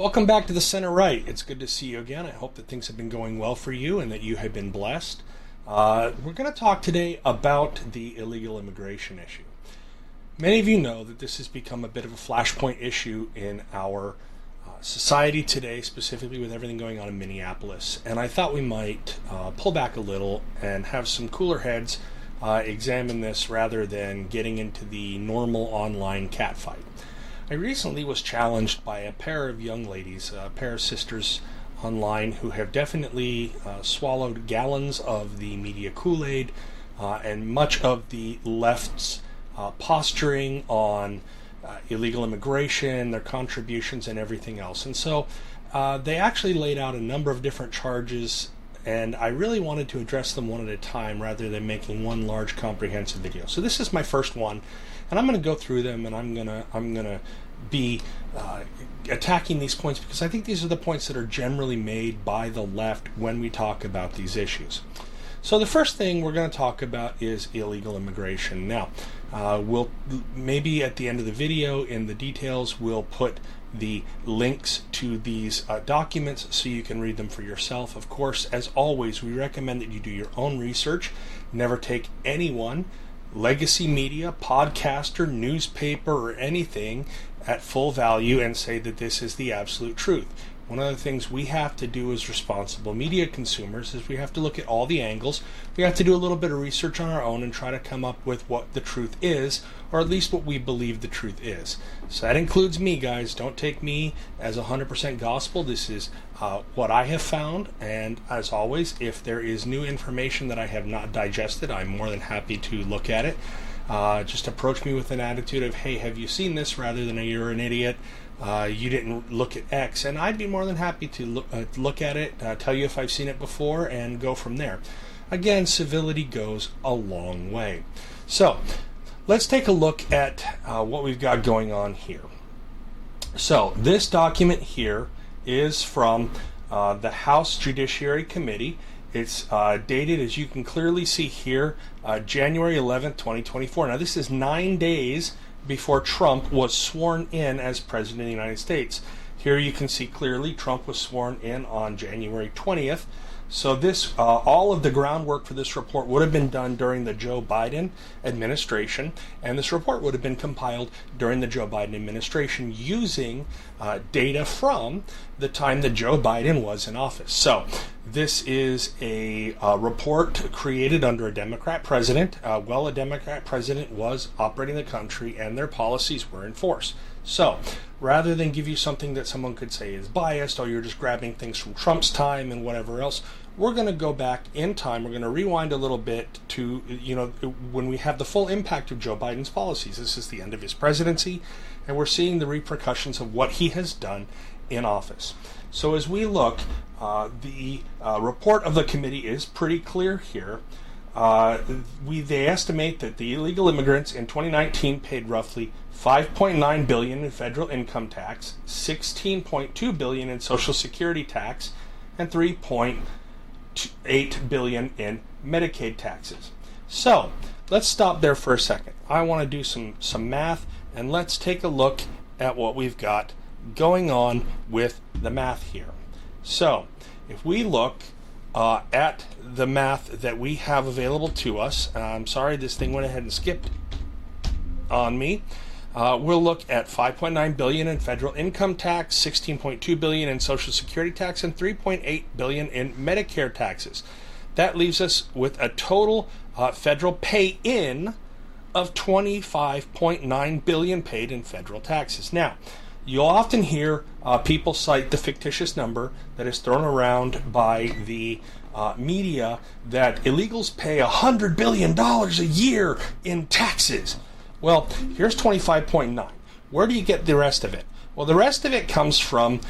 Welcome back to the Center Right. It's good to see you again. I hope that things have been going well for you and that you have been blessed. We're going to talk today about the illegal immigration issue. Many of you know that this has become a bit of a flashpoint issue in our society today, specifically with everything going on in Minneapolis. And I thought we might pull back a little and have some cooler heads examine this rather than getting into the normal online catfight. I recently was challenged by a pair of young ladies, a pair of sisters online who have definitely swallowed gallons of the media Kool-Aid and much of the left's posturing on illegal immigration, their contributions, and everything else. And so they actually laid out a number of different charges, and I really wanted to address them one at a time rather than making one large comprehensive video. So this is my first one, and I'm going to go through them, and I'm gonna be attacking these points because I think these are the points that are generally made by the left when we talk about these issues. So the first thing we're going to talk about is illegal immigration. Now, we'll maybe at the end of the video in the details we'll put the links to these documents so you can read them for yourself. Of course, as always, we recommend that you do your own research. Never take anyone, legacy media, podcaster, newspaper, or anything at full value and say that this is the absolute truth. One of the things we have to do as responsible media consumers is we have to look at all the angles. We have to do a little bit of research on our own and try to come up with what the truth is, or at least what we believe the truth is. So that includes me, guys. Don't take me as 100% gospel. This is what I have found, and as always, if there is new information that I have not digested, I'm more than happy to look at it. Just approach me with an attitude of, hey, have you seen this, rather than you're an idiot, you didn't look at X, and I'd be more than happy to look at it, tell you if I've seen it before, and go from there. Again, civility goes a long way. So let's take a look at what we've got going on here. So this document here is from the House Judiciary Committee. It's dated, as you can clearly see here, January 11th, 2024. Now, this is 9 days before Trump was sworn in as President of the United States. Here you can see clearly Trump was sworn in on January 20th. So this, all of the groundwork for this report would have been done during the Joe Biden administration, and this report would have been compiled during the Joe Biden administration using data from the time that Joe Biden was in office. So this is a report created under a Democrat president. A Democrat president was operating the country and their policies were in force. So rather than give you something that someone could say is biased, or you're just grabbing things from Trump's time and whatever else, we're going to go back in time. We're going to rewind a little bit to, when we have the full impact of Joe Biden's policies. This is the end of his presidency, and we're seeing the repercussions of what he has done in office. So as we look, the report of the committee is pretty clear here. They estimate that the illegal immigrants in 2019 paid roughly $5.9 billion in federal income tax, $16.2 billion in Social Security tax, and $3.8 billion in Medicaid taxes. So let's stop there for a second. I want to do some math, and let's take a look at what we've got going on with the math here. So if we look at the math that we have available to us, I'm sorry, this thing went ahead and skipped on me. We'll look at $5.9 billion in federal income tax, $16.2 billion in Social Security tax, and $3.8 billion in Medicare taxes. That leaves us with a total federal pay-in of $25.9 billion paid in federal taxes. Now, you'll often hear people cite the fictitious number that is thrown around by the media that illegals pay $100 billion a year in taxes. Well, here's 25.9. Where do you get the rest of it? Well, the rest of it comes from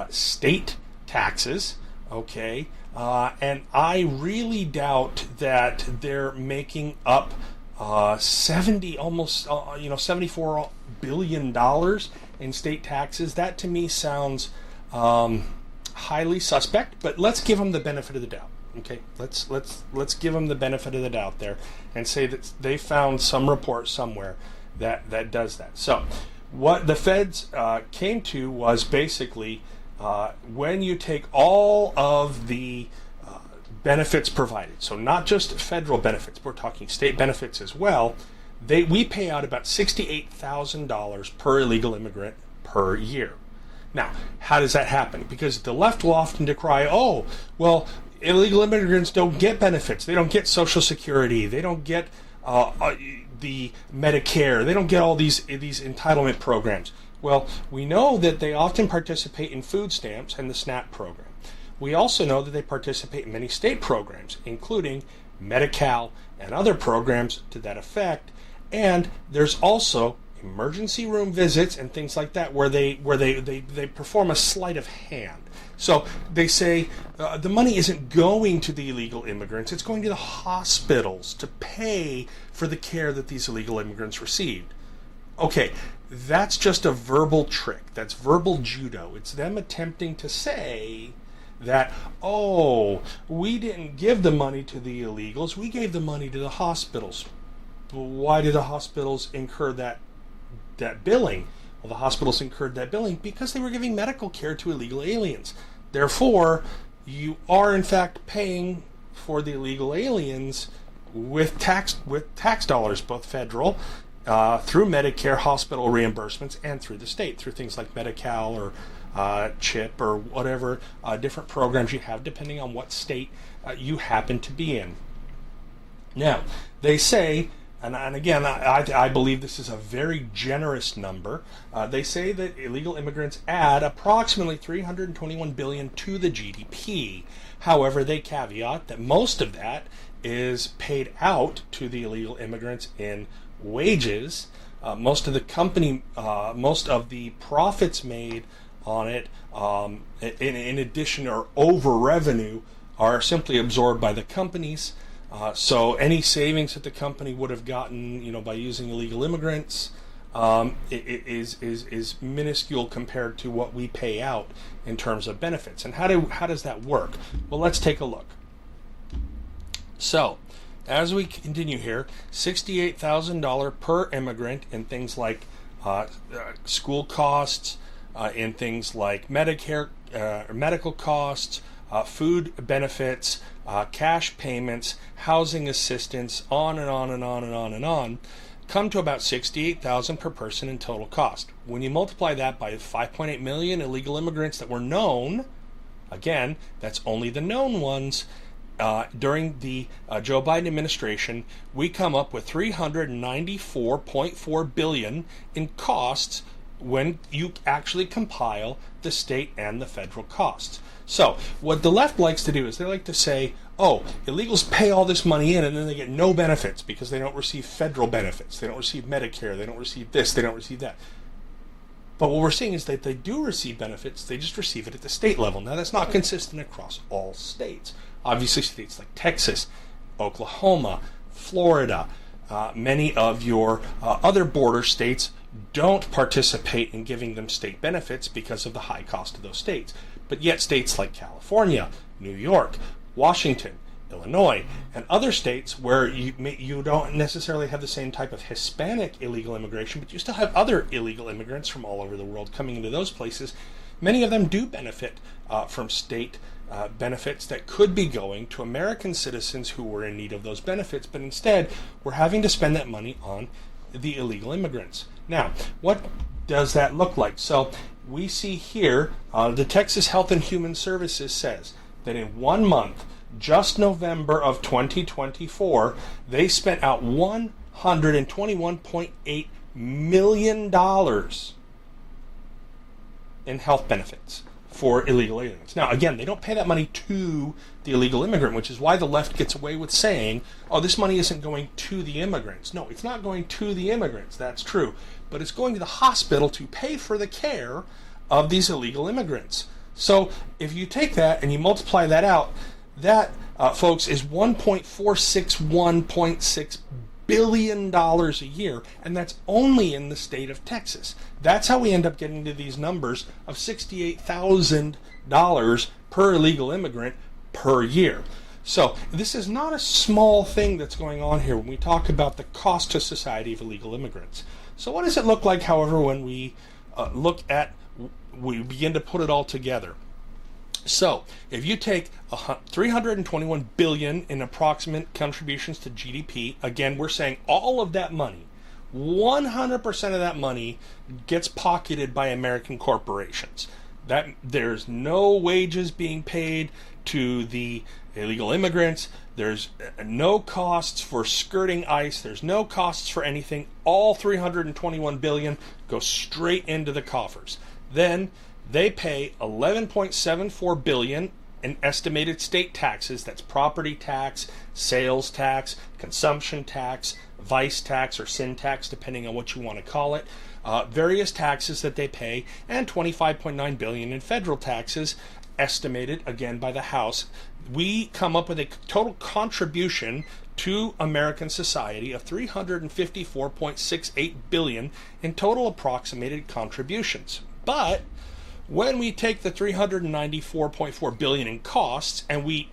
state taxes, okay? And I really doubt that they're making up $74 billion in state taxes. That to me sounds highly suspect, but let's give them the benefit of the doubt. Okay, let's give them the benefit of the doubt there and say that they found some report somewhere that does that. So what the feds came to was basically when you take all of the benefits provided, so not just federal benefits, but we're talking state benefits as well, we pay out about $68,000 per illegal immigrant per year. Now, how does that happen? Because the left will often decry, oh, well, illegal immigrants don't get benefits. They don't get Social Security. They don't get the Medicare. They don't get all these entitlement programs. Well, we know that they often participate in food stamps and the SNAP program. We also know that they participate in many state programs, including Medi-Cal and other programs to that effect. And there's also emergency room visits and things like that where they perform a sleight of hand. So they say the money isn't going to the illegal immigrants, it's going to the hospitals to pay for the care that these illegal immigrants received. Okay, that's just a verbal trick. That's verbal judo. It's them attempting to say that, oh, we didn't give the money to the illegals, we gave the money to the hospitals. Well, why did the hospitals incur that billing? Well, the hospitals incurred that billing because they were giving medical care to illegal aliens. Therefore, you are in fact paying for the illegal aliens with tax dollars, both federal, through Medicare hospital reimbursements, and through the state, through things like Medi-Cal or CHIP or whatever different programs you have, depending on what state you happen to be in. Now, they say, and again, I believe this is a very generous number. They say that illegal immigrants add approximately $321 billion to the GDP. However, they caveat that most of that is paid out to the illegal immigrants in wages. Most of the profits made on it, in addition or over revenue, are simply absorbed by the companies. So any savings that the company would have gotten, by using illegal immigrants, is minuscule compared to what we pay out in terms of benefits. And how does that work? Well, let's take a look. So, as we continue here, $68,000 per immigrant in things like school costs, in things like Medicare, medical costs, food benefits, cash payments, housing assistance, on and on and on and on and on, come to about $68,000 per person in total cost. When you multiply that by 5.8 million illegal immigrants that were known, again, that's only the known ones, during the Joe Biden administration, we come up with $394.4 billion in costs when you actually compile the state and the federal costs. So what the left likes to do is they like to say, oh, illegals pay all this money in and then they get no benefits because they don't receive federal benefits. They don't receive Medicare. They don't receive this. They don't receive that. But what we're seeing is that they do receive benefits. They just receive it at the state level. Now, that's not consistent across all states. Obviously, states like Texas, Oklahoma, Florida, many of your other border states don't participate in giving them state benefits because of the high cost of those states. But yet states like California, New York, Washington, Illinois, and other states where you don't necessarily have the same type of Hispanic illegal immigration, but you still have other illegal immigrants from all over the world coming into those places, many of them do benefit from state benefits that could be going to American citizens who were in need of those benefits, but instead we're having to spend that money on the illegal immigrants. Now, what does that look like? So we see here, the Texas Health and Human Services says that in 1 month, just November of 2024, they spent out $121.8 million in health benefits for illegal aliens. Now, again, they don't pay that money to the illegal immigrant, which is why the left gets away with saying, oh, this money isn't going to the immigrants. No, it's not going to the immigrants. That's true. But it's going to the hospital to pay for the care of these illegal immigrants. So if you take that and you multiply that out, that, folks, is $1.461.6 billion a year, and that's only in the state of Texas. That's how we end up getting to these numbers of $68,000 per illegal immigrant per year. So this is not a small thing that's going on here when we talk about the cost to society of illegal immigrants. So what does it look like, however, when we look at we begin to put it all together. So, if you take 321 billion in approximate contributions to GDP, again, we're saying all of that money, 100% of that money gets pocketed by American corporations. That there's no wages being paid to the illegal immigrants. There's no costs for skirting ICE. There's no costs for anything. All 321 billion go straight into the coffers. Then they pay 11.74 billion in estimated state taxes. That's property tax, sales tax, consumption tax, vice tax, or sin tax, depending on what you want to call it. Various taxes that they pay, and 25.9 billion in federal taxes, estimated again by the House. We come up with a total contribution to American society of 354.68 billion in total approximated contributions. But when we take the 394.4 billion in costs and we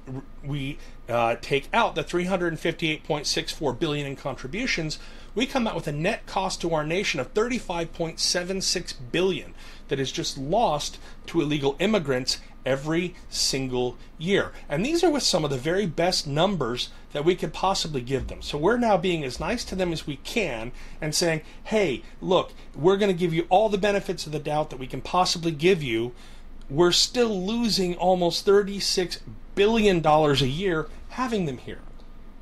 take out the 358.64 billion in contributions, we come out with a net cost to our nation of 35.76 billion that is just lost to illegal immigrants every single year. And these are with some of the very best numbers that we could possibly give them. So we're now being as nice to them as we can and saying, hey, look, we're going to give you all the benefits of the doubt that we can possibly give you. We're still losing almost $36 billion a year having them here.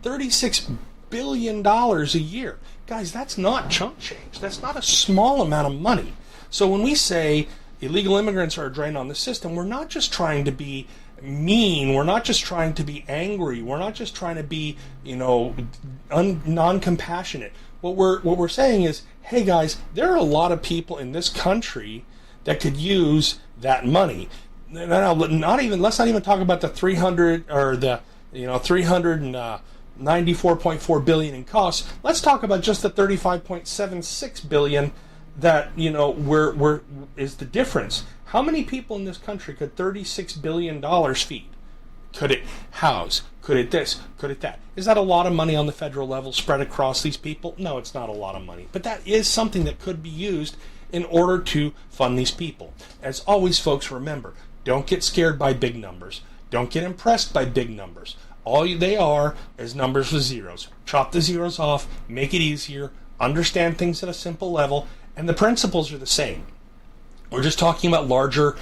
$36 billion a year. Guys, that's not chump change. That's not a small amount of money. So when we say illegal immigrants are a drain on the system, we're not just trying to be mean, we're not just trying to be angry, we're not just trying to be, non-compassionate. What we're saying is, hey guys, there are a lot of people in this country that could use that money. Now, let's not even talk about the 394.4 billion in costs. Let's talk about just the 35.76 billion that is the difference. How many people in this country could $36 billion feed? Could it house? Could it this? Could it that? Is that a lot of money on the federal level spread across these people? No, it's not a lot of money. But that is something that could be used in order to fund these people. As always, folks, remember, don't get scared by big numbers. Don't get impressed by big numbers. All they are is numbers with zeros. Chop the zeros off, make it easier, understand things at a simple level, and the principles are the same. We're just talking about larger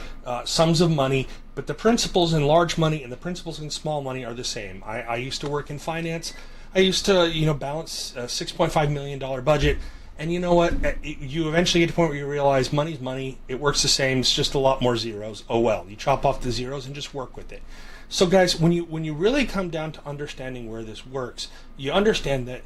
sums of money, but the principles in large money and the principles in small money are the same. I used to work in finance. I used to, balance a $6.5 million budget. And you know what? You eventually get to the point where you realize money's money. It works the same. It's just a lot more zeros. Oh well. You chop off the zeros and just work with it. So guys, when you really come down to understanding where this works, you understand that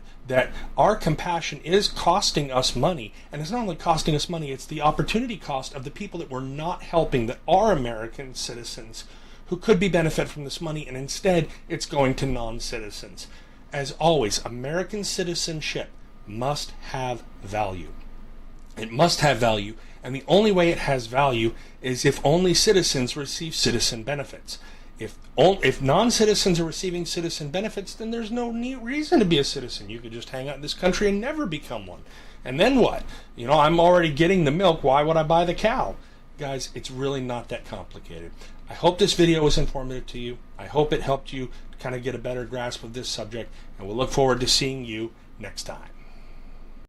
our compassion is costing us money. And it's not only costing us money, it's the opportunity cost of the people that we're not helping, that are American citizens, who could be benefit from this money, and instead it's going to non-citizens. As always, American citizenship must have value. It must have value, and the only way it has value is if only citizens receive citizen benefits. If non-citizens are receiving citizen benefits, then there's no reason to be a citizen. You could just hang out in this country and never become one. And then what? I'm already getting the milk. Why would I buy the cow? Guys, it's really not that complicated. I hope this video was informative to you. I hope it helped you kind of get a better grasp of this subject, and we'll look forward to seeing you next time.